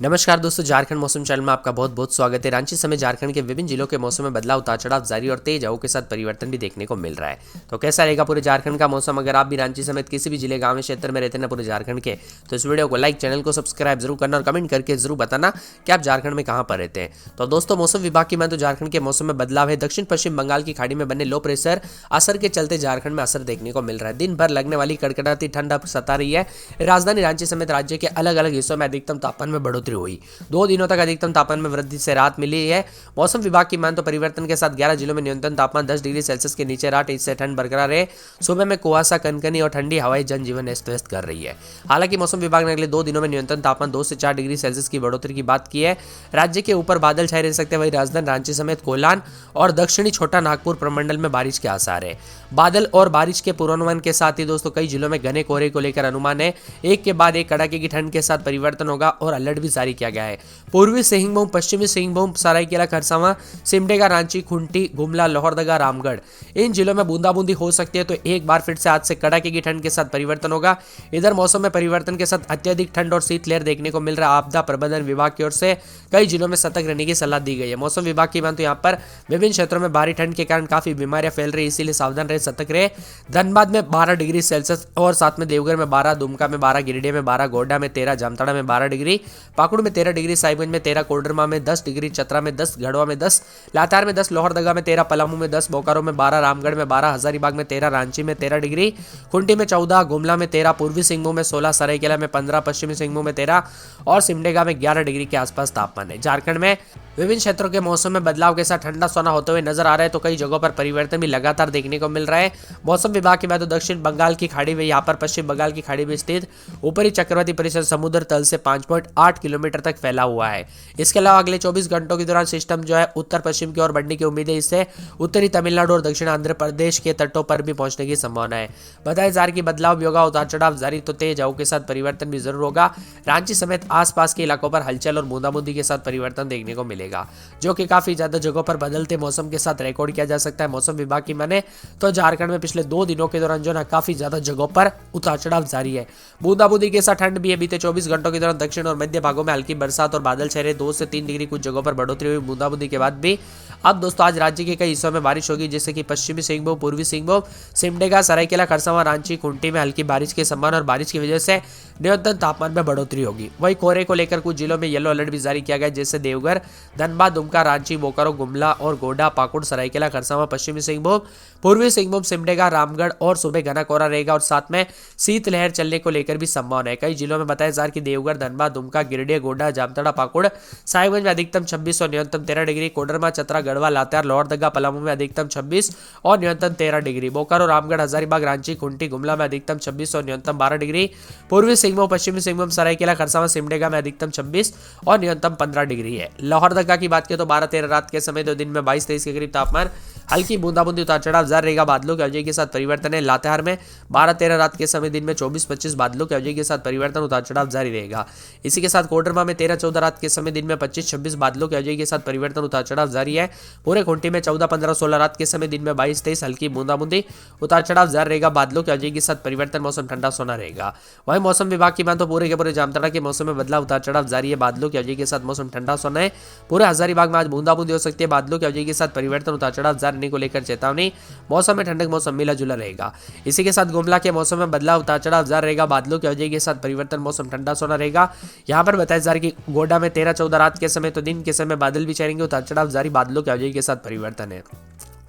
नमस्कार दोस्तों, झारखंड मौसम चैनल में आपका बहुत बहुत स्वागत है। रांची समेत झारखंड के विभिन्न जिलों के मौसम में बदलाव, उतार चढ़ाव जारी और तेज हवाओं के साथ परिवर्तन भी देखने को मिल रहा है। तो कैसा रहेगा पूरे झारखंड का मौसम? अगर आप भी रांची समेत किसी भी जिले, गांव, क्षेत्र में रहते हैं ना पूरे झारखंड के, तो इस वीडियो को लाइक, चैनल को सब्सक्राइब जरूर करना और कमेंट करके जरूर बताना कि आप झारखंड में कहाँ पर रहते हैं। तो दोस्तों, मौसम विभाग की माने तो झारखंड के मौसम में बदलाव है। दक्षिण पश्चिम बंगाल की खाड़ी में बने लो प्रेशर असर के चलते झारखंड में असर देखने को मिल रहा है। दिन भर लगने वाली कड़कड़ाती ठंड अब सता रही है। राजधानी रांची समेत राज्य के अलग अलग हिस्सों में अधिकतम तापमान में बढ़ोतरी हुई। 2 दिनों तक अधिकतम तापमान में वृद्धि से राहत मिली है। मौसम विभाग की मान तो परिवर्तन के साथ 11 जिलों में न्यूनतम तापमान 10 डिग्री सेल्सियस के नीचे रहा। इससे ठंड बरकरार है। सुबह में कुहासा, कनकनी और ठंडी हवाएं जनजीवन अस्त व्यस्त कर रही है। हालांकि मौसम विभाग ने अगले 2 दिनों में न्यूनतम तापमान 2 से 4 डिग्री सेल्सियस की बढ़ोतरी की बात की है। राज्य के ऊपर बादल छाए रह सकते हैं। वहीं राजधानी रांची समेत कोलान और दक्षिणी छोटा नागपुर प्रमंडल में बारिश के आसार है। बादल और बारिश के पूर्वानुमान के साथ ही दोस्तों कई जिलों में घने कोहरे को लेकर अनुमान है। एक के बाद एक कड़ाके की ठंड के साथ परिवर्तन होगा और अलर्ट भी जारी किया गया है। पूर्वी सिंहभूम, पश्चिमी सिंहभूम, सरायकेला खरसावां, सिमडेगा, रांची, खूंटी, गुमला, लोहरदगा, रामगढ़, इन जिलों में बूंदाबूंदी हो सकती है। तो एक बार फिर से आज से कड़ाके की ठंड के साथ परिवर्तन होगा। इधर मौसम में परिवर्तन के साथ अत्यधिक ठंड और शीतलहर देखने को मिल रहा है। आपदा प्रबंधन विभाग की ओर से कई जिलों में सतर्क रहने की सलाह दी गई है। मौसम विभाग की मान तो यहाँ पर विभिन्न क्षेत्रों में भारी ठंड के कारण काफी बीमारियां फैल रही है, इसीलिए सावधान रहे, सतर्क रहे। धनबाद में 12 डिग्री सेल्सियस और साथ में देवघर में 12, दुमका में 12, गिरिडीह में 12, गोड्डा में 13, जामताड़ा में 12 डिग्री, पाकुड़ में 13 डिग्री, साहिबगंज में 13, कोडरमा में 10 डिग्री, चतरा में 10, गढ़वा में 10, लातेहार में 10, लोहरदगा में 13, पलामू में 10, बोकारो में 12, रामगढ़ में 12, हजारीबाग में 13, रांची में 13 डिग्री, खूंटी में 14, गुमला में 13, पूर्वी सिंहभूम में 16, सरायकेला में 15, पश्चिमी सिंहभूम में 13 और सिमडेगा में 11 डिग्री के आसपास तापमान है। झारखंड में विभिन्न क्षेत्रों के मौसम में बदलाव के साथ ठंडा सोना होते हुए नजर आ रहा है। तो कई जगहों पर परिवर्तन भी लगातार देखने को मिल रहा है। मौसम विभाग की बात तो दक्षिण बंगाल की खाड़ी में, यहाँ पर पश्चिम बंगाल की खाड़ी में स्थित ऊपरी चक्रवाती परिसर समुद्र तल से 5.8 किलोमीटर तक फैला हुआ है। इसके अलावा अगले 24 घंटों के दौरान सिस्टम जो है उत्तर पश्चिम की ओर बढ़ने की उम्मीद है। इससे उत्तरी तमिलनाडु और दक्षिण आंध्र प्रदेश के तटों पर भी पहुंचने की संभावना है। बताया जा रहा है कि बदलाव भी होगा, उतार चढ़ाव जारी, तो तेज हवाओं के साथ परिवर्तन भी जरूर होगा। रांची समेत आसपास के इलाकों पर हलचल और बूंदाबूंदी के साथ परिवर्तन देखने को मिलेगा, जो कि काफी ज्यादा जगहों पर बदलते मौसम के साथ रिकॉर्ड किया जा सकता है। मौसम विभाग की माने तो झारखंड में पिछले 2 दिनों के दौरान जो ना काफी ज्यादा जगहों पर उतार चढ़ाव जारी है। बूंदाबूंदी के साथ ठंड भी है। बीते 24 घंटों के दौरान दक्षिण और मध्य भागों में हल्की बरसात और बादल छाए रहे। 2 से 3 डिग्री कुछ जगहों पर बढ़ोतरी हुई बूंदाबूंदी के बाद भी। अब दोस्तों आज राज्य के कई हिस्सों में बारिश होगी, जैसे कि पश्चिमी सिंहभूम, पूर्वी सिंहभूम, सिमडेगा, सरायकेला खरसावां, रांची, खूंटी में हल्की बारिश की संभावना और बारिश की वजह से न्यूनतम तापमान में बढ़ोतरी होगी। वहीं कोहरे को लेकर कुछ जिलों में येलो अलर्ट भी जारी किया गया, जैसे देवघर, धनबाद, दुमका, रांची, बोकारो, गुमला और गोड्डा, पाकुड़, सरायकेला खरसावां, पश्चिमी सिंहभूम, पूर्वी सिंहभूम, सिमडेगा, रामगढ़ और सुबह घना कोहरा रहेगा और साथ में शीतलहर चलने को लेकर भी संभावना है। कई जिलों में बताया जा रहा है कि देवघर, धनबाद, दुमका, गिरिडीह, गोड्डा, जामताड़ा, पाकुड़, साहिबगंज में अधिकतम 26 और न्यूनतम 13 डिग्री, कोडरमा, चतरा, गढ़वा, लातेहार, लोहरदगा, पलामू में अधिकतम 26 और न्यूनतम 13 डिग्री, बोकारो, रामगढ़, हजारीबाग, रांची, खूंटी, गुमला में अधिकतम 26 और न्यूनतम 12 डिग्री, पूर्वी सिंहभूम, पश्चिमी सिंहभूम, सरायकेला खरसावां, सिमडेगा में अधिकतम 26 और न्यूनतम 15 डिग्री है। लोहरदगा की बात करें तो 12-13 रात के समय, 2 दिन में 22-23 के करीब तापमान, हल्की बूंदाबूंदी, उतार चढ़ाव जारी रहेगा। बादलों की अवधि के साथ परिवर्तन है। लातेहार में 12-13 रात के समय, दिन में 24-25 बादलों की अवधि के साथ परिवर्तन, उतार चढ़ाव जारी रहेगा। इसी के साथ कोडरमा में 13-14 रात के समय, दिन में 25-26 बादलों की अवधि के साथ परिवर्तन, उतार चढ़ाव जारी है। पूरे खूंटी में 14-15-16 रात के समय, दिन में 22-23 हल्की बूंदाबूंदी, उतार चढ़ाव जारी रहेगा। बादलों की अवधि के साथ परिवर्तन, मौसम ठंडा सोना रहेगा। वहीं मौसम विभाग की मान तो पूरे के पूरे जामताड़ा के मौसम में बदलाव, उतार चढ़ाव जारी है। बादलों की अवधि के साथ मौसम ठंडा सोना है। पूरे हजारीबाग में आज बूंदाबूंदी हो सकती है। बादलों की अवधि के साथ परिवर्तन, उतार चढ़ाव जारी रहने को लेकर चेतावनी। मौसम में ठंडक, मौसम मिला जुला रहेगा। इसी के साथ गुमला के मौसम में बदलाव, उतार चढ़ाव जारी रहेगा। बादलों की अवधि के साथ परिवर्तन, मौसम ठंडा सोना रहेगा। यहाँ पर बताया जा रहा है कि गोड्डा में 13-14 रात के समय, तो दिन के समय बादल भी छाएंगे, उतार चढ़ाव जारी, बादलों की अवधि के साथ परिवर्तन है।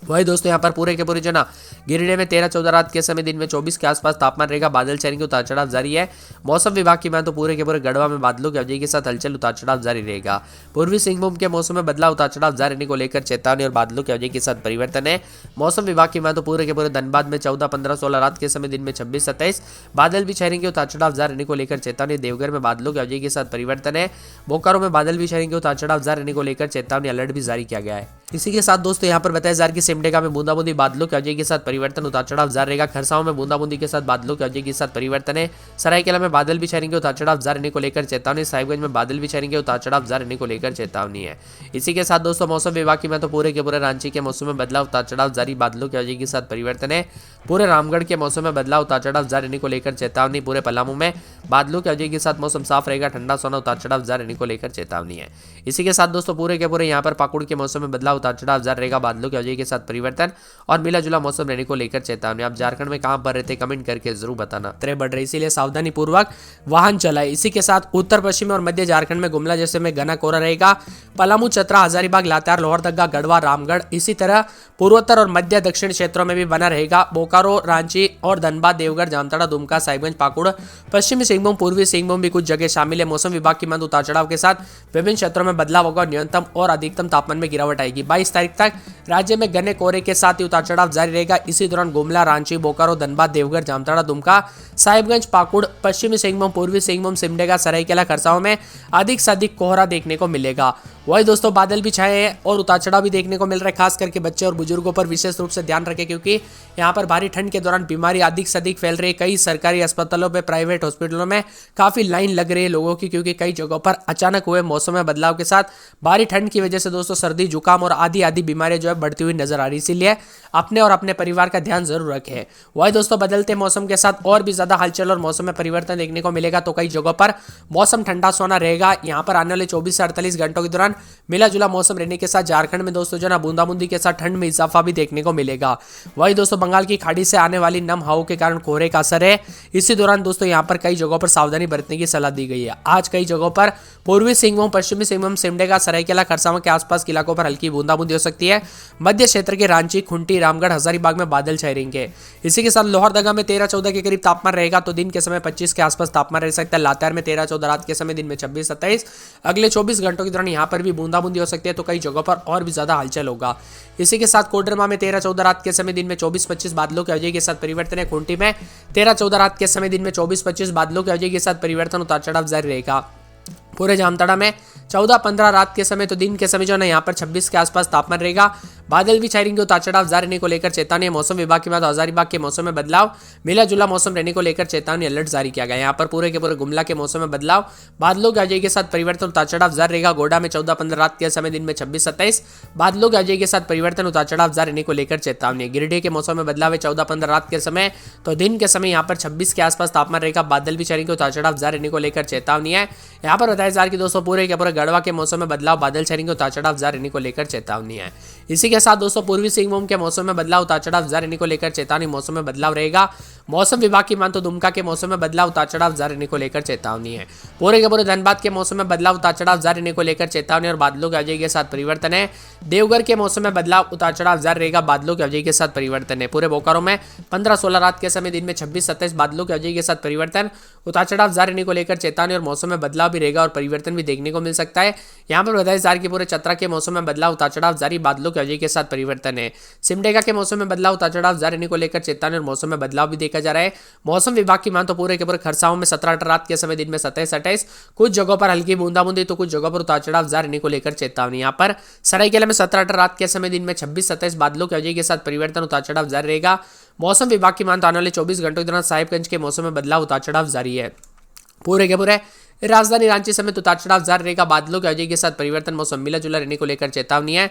वही दोस्तों यहाँ पर पूरे के पूरे जो ना गिरिडीह में 13-14 रात के समय, दिन में 24 के आसपास तापमान रहेगा। बादल छाएंगे, उतार चढ़ाव जारी है। मौसम विभाग की मान तो पूरे के पूरे गढ़वा में बादलों की अवधि के साथ हलचल, उतार चढ़ाव जारी रहेगा। पूर्वी सिंहभूम के मौसम में बदलाव, उतार चढ़ाव जारी रहने को लेकर चेतावनी और बादलों की अवधि के साथ परिवर्तन है। मौसम विभाग की मान तो पूरे के पूरे धनबाद में 14-15-16 रात के समय, दिन में 26-27 बादल भी छाएंगे, उतार चढ़ाव जारी रहने को लेकर चेतावनी। देवघर में बादलों की अवधि के साथ परिवर्तन है। बोकारो में बादल भी छाएंगे, उतार चढ़ाव जारी रहने को लेकर चेतावनी, अलर्ट भी जारी किया गया है। इसी के साथ दोस्तों यहाँ पर बताया जा रहा है कि सिमडेगा में बूंदाबूंदी, बादलों की अवधि के साथ परिवर्तन, उतार चढ़ाव जारी रहेगा। खरसावां में बूंदाबूंदी के साथ बादलों की अवधि के साथ परिवर्तन है। सरायकेला में बादल भी छाएंगे, उतार चढ़ाव जारी रहने को लेकर चेतावनी। साहिबगंज में बादल भी छाएंगे, उतार चढ़ाव जारी रहने को लेकर चेतावनी है। इसी के साथ दोस्तों मौसम विभाग की मैं तो पूरे के पूरे रांची के मौसम में बदलाव, उतार चढ़ाव जारी, बादलों की अवधि के साथ परिवर्तन है। पूरे रामगढ़ के मौसम में बदलाव, उतार चढ़ाव जारी रहने को लेकर चेतावनी। पूरे पलामू में बादलों की वजह के साथ मौसम साफ रहेगा, ठंडा सोना उतार चढ़ाव जारी रहने को लेकर चेतावनी है। इसी के साथ दोस्तों पूरे के पूरे यहाँ पर पाकुड़ के मौसम में बदलाव, उतार चढ़ाव जारी रहेगा, बादलों की वजह के साथ परिवर्तन और मिला जुला मौसम रहने को लेकर चेतावनी। आप झारखंड में कहां पर रहते कमेंट करके जरूर बताना। तेरे बढ़ रही इसीलिए सावधानी पूर्वक वाहन चलाए। इसी के साथ उत्तर पश्चिम और मध्य झारखंड में गुमला जैसे में घना कोहरा रहेगा। पलामू, चतरा, हजारीबाग, लातेहार, लोहरदगा, गढ़वा, रामगढ़, इसी तरह पूर्वोत्तर और मध्य दक्षिण क्षेत्रों में भी बना रहेगा। बोकारो, रांची और धनबाद, देवघर, जामताड़ा, दुमका, साहिबगंज, पाकुड़, पश्चिमी सिंहभूम, पूर्वी सिंहभूम भी कुछ जगह शामिल है। मौसम विभाग की माने उतार चढ़ाव के साथ विभिन्न क्षेत्रों में बदलाव होगा। न्यूनतम और अधिकतम तापमान में गिरावट आएगी। 22 तारीख तक राज्य में घने कोहरे के साथ ही उतार चढ़ाव जारी रहेगा। इसी दौरान गुमला, रांची, बोकारो, धनबाद, देवघर, जामताड़ा, दुमका, साहिबगंज, पाकुड़, पश्चिमी सिंहभूम, पूर्वी सिंहभूम, सिमडेगा, सरायकेला, खरसावां में अधिक से अधिक कोहरा देखने को मिलेगा। वही दोस्तों बादल भी छाए हैं और उतार चढ़ाव भी देखने को मिल रहा है। खास करके बच्चे और बुजुर्गों पर विशेष रूप से ध्यान रखें, क्योंकि यहाँ पर भारी ठंड के दौरान बीमारी अधिक से अधिक फैल रही है। कई सरकारी अस्पतालों पे, प्राइवेट हॉस्पिटलों में काफी लाइन लग रही है लोगों की, क्योंकि कई जगहों पर अचानक हुए मौसम में बदलाव के साथ भारी ठंड की वजह से दोस्तों सर्दी, जुकाम और आदि बीमारियां जो है बढ़ती हुई नजर आ रही है। इसीलिए अपने और अपने परिवार का ध्यान जरूर रखें। वही दोस्तों बदलते मौसम के साथ और भी ज्यादा हलचल और मौसम में परिवर्तन देखने को मिलेगा। तो कई जगहों पर मौसम ठंडा सोना रहेगा। यहाँ पर आने वाले 24 से 48 घंटों के दौरान मिला जुला मौसम रहने के साथ झारखंड में दोस्तों जो ना बूंदाबूंदी के साथ ठंड में इजाफा भी देखने को मिलेगा। वही दोस्तों बंगाल की खाड़ी से आने वाली नम हवाओं के कारण कोहरे का असर है। इसी दौरान दोस्तों यहाँ पर कई जगहों पर सावधानी बरतने की सलाह दी गई है। आज कई जगहों पर पूर्वी सिंहभूम, पश्चिमी सिंहभूम, सिमडेगा, सरायकेला, खरसावां के आसपास के इलाकों पर हल्की बूंदाबूंदी हो सकती है। मध्य क्षेत्र के रांची, खुंटी, रामगढ़, हजारीबाग में बादल छाए रहेंगे। इसी के साथ लोहरदगा में 13-14 के करीब तापमान रहेगा। तो दिन के समय 25 के आसपास तापमान रह सकता है। लातेहार में 13-14, रात के समय दिन में 26-27। अगले 24 घंटों के दौरान यहाँ पर भी बूंदाबूंदी हो सकती है। तो कई जगहों पर और भी ज्यादा हलचल होगा। इसी के साथ कोडरमा में 13-14, रात के समय दिन में 24-25 बादलों की वजह के साथ परिवर्तन है। खूंटी में 13-14, रात के समय दिन में 24-25 बादलों की वजह के साथ परिवर्तन, उतार चढ़ाव जारी रहेगा। पूरे जामताड़ा में 14-15, रात के समय तो दिन के समय जो है यहाँ पर 26 के आसपास तापमान रहेगा। बादल भी छाएंगे। उतार चढ़ाव जारी रहने को लेकर चेतावनी। मौसम विभाग के बाद हजारीबाग के मौसम में बदलाव, मिला जुला मौसम रहने को लेकर चेतावनी, अलर्ट जारी किया गया। यहाँ पर पूरे के पूरे गुमला के मौसम में बदलाव, बादलों की वजह के साथ परिवर्तन, उतार चढ़ाव जारी रहेगा। गोड्डा में 14-15, रात के समय दिन में 26-27 बादलों की वजह के साथ परिवर्तन, उतार चढ़ाव जारी रहने को लेकर चेतावनी। गिरिडीह के मौसम में बदलाव है 14-15, रात के समय तो दिन के समय यहाँ पर 26 के आसपास तापमान रहेगा। बादल भी छाएंगे। उतार चढ़ाव जारी रहने को लेकर चेतावनी है। यहाँ पर बताया जा रहा है कि दोस्तों पूरे के पूरे गढ़वा के मौसम में बदलाव, बादल छाएंगे। उतार चढ़ाव जारी रहने को लेकर चेतावनी है। इसी के साथ दोस्तों पूर्वी सिंहभूम के मौसम में बदलाव, उतार चढ़ाव जारी रहने को लेकर चेतावनी। मौसम में बदलाव रहेगा। मौसम विभाग की मान तो दुमका के मौसम में बदलाव, उतार चढ़ाव जारी रहने को लेकर चेतावनी है। पूरे के पूरे धनबाद के मौसम में बदलाव, उतार चढ़ाव जारी रहने को लेकर चेतावनी और बादलों की वजह के साथ परिवर्तन है। देवघर के मौसम में बदलाव, उतार चढ़ाव जारी रहेगा। बादलों की वजह के साथ परिवर्तन है। पूरे बोकारो में 15-16, रात के समय दिन में 26-27 बादलों की वजह के साथ परिवर्तन, उतार चढ़ाव जारी रहने को लेकर चेतावनी और मौसम में बदलाव भी रहेगा और परिवर्तन भी देखने को मिल सकता है। यहाँ पर बताया जा रहा है कि पूरे चतरा के मौसम में बदलाव, उतार चढ़ाव जारी, बादलों की वजह के साथ परिवर्तन है। सिमडेगा के मौसम में बदलाव, उतार चढ़ाव जारी रहने को लेकर चेतावनी और मौसम में बदलाव भी देखा जा रहा है। मौसम विभाग की मान तो पूरे के पूरे खरसावां में 17-18, रात के समय दिन में 27-28 कुछ जगहों पर हल्की बूंदाबूंदी, तो कुछ जगहों पर उतार चढ़ाव जारी रहने को लेकर चेतावनी। यहाँ पर सरायकेला में 17-18, रात के समय दिन में 26-27 बादलों की वजह के साथ परिवर्तन, उतार चढ़ाव जारी रहेगा। मौसम विभाग की मान तो आने वाले 24 घंटों के दौरान साहिबगंज के मौसम में बदलाव, उतार चढ़ाव जारी है। पूरे के पूरे राजधानी रांची समेत उतार चढ़ाव जारी रहेगा। बादलों की वजह के साथ परिवर्तन, मौसम मिला जुला रहने को लेकर चेतावनी है।